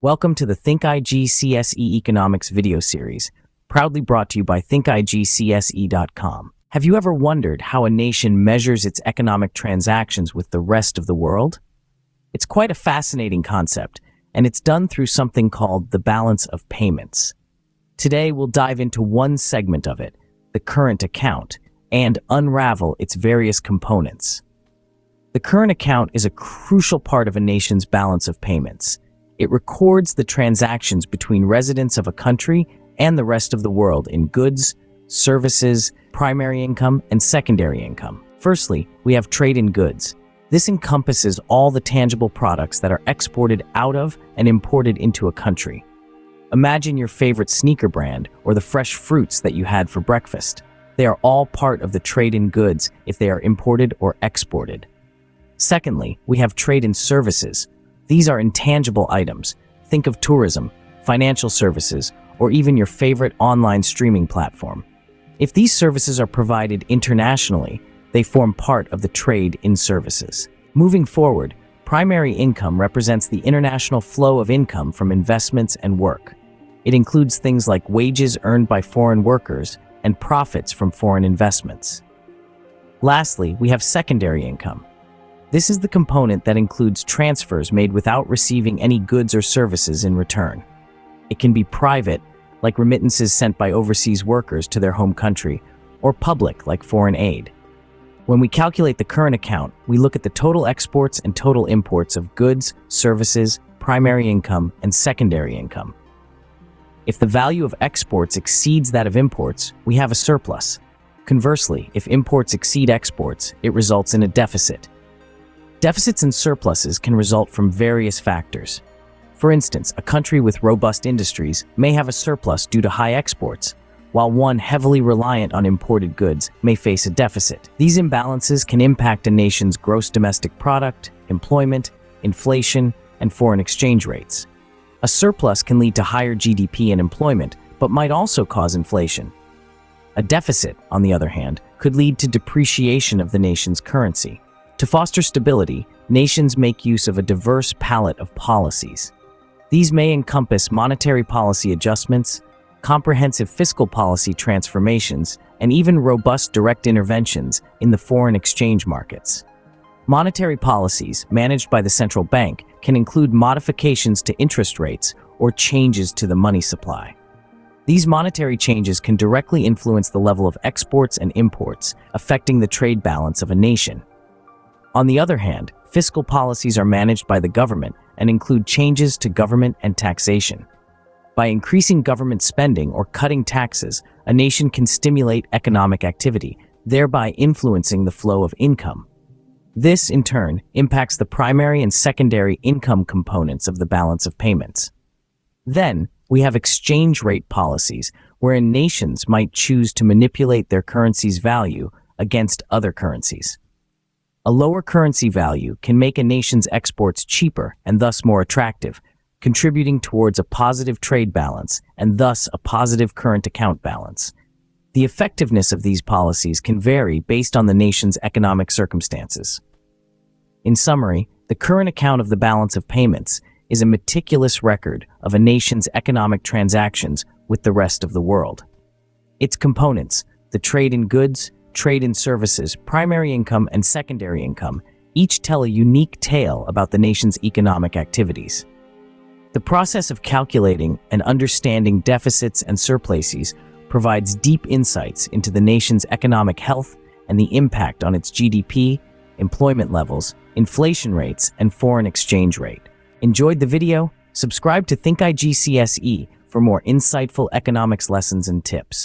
Welcome to the Think IGCSE Economics video series, proudly brought to you by thinkigcse.com. Have you ever wondered how a nation measures its economic transactions with the rest of the world? It's quite a fascinating concept, and it's done through something called the balance of payments. Today, we'll dive into one segment of it, the current account, and unravel its various components. The current account is a crucial part of a nation's balance of payments. It records the transactions between residents of a country and the rest of the world in goods, services, primary income, and secondary income. Firstly, we have trade in goods. This encompasses all the tangible products that are exported out of and imported into a country. Imagine your favorite sneaker brand or the fresh fruits that you had for breakfast. They are all part of the trade in goods if they are imported or exported. Secondly, we have trade in services. These are intangible items. Think of tourism, financial services, or even your favorite online streaming platform. If these services are provided internationally, they form part of the trade in services. Moving forward, primary income represents the international flow of income from investments and work. It includes things like wages earned by foreign workers and profits from foreign investments. Lastly, we have secondary income. This is the component that includes transfers made without receiving any goods or services in return. It can be private, like remittances sent by overseas workers to their home country, or public, like foreign aid. When we calculate the current account, we look at the total exports and total imports of goods, services, primary income, and secondary income. If the value of exports exceeds that of imports, we have a surplus. Conversely, if imports exceed exports, it results in a deficit. Deficits and surpluses can result from various factors. For instance, a country with robust industries may have a surplus due to high exports, while one heavily reliant on imported goods may face a deficit. These imbalances can impact a nation's gross domestic product, employment, inflation, and foreign exchange rates. A surplus can lead to higher GDP and employment, but might also cause inflation. A deficit, on the other hand, could lead to depreciation of the nation's currency. To foster stability, nations make use of a diverse palette of policies. These may encompass monetary policy adjustments, comprehensive fiscal policy transformations, and even robust direct interventions in the foreign exchange markets. Monetary policies, managed by the central bank, can include modifications to interest rates or changes to the money supply. These monetary changes can directly influence the level of exports and imports, affecting the trade balance of a nation. On the other hand, fiscal policies are managed by the government and include changes to government and taxation. By increasing government spending or cutting taxes, a nation can stimulate economic activity, thereby influencing the flow of income. This, in turn, impacts the primary and secondary income components of the balance of payments. Then, we have exchange rate policies, wherein nations might choose to manipulate their currency's value against other currencies. A lower currency value can make a nation's exports cheaper and thus more attractive, contributing towards a positive trade balance and thus a positive current account balance. The effectiveness of these policies can vary based on the nation's economic circumstances. In summary, the current account of the balance of payments is a meticulous record of a nation's economic transactions with the rest of the world. Its components, the trade in goods, trade in services, primary income, and secondary income, each tell a unique tale about the nation's economic activities. The process of calculating and understanding deficits and surpluses provides deep insights into the nation's economic health and the impact on its GDP, employment levels, inflation rates, and foreign exchange rate. Enjoyed the video? Subscribe to Think IGCSE for more insightful economics lessons and tips.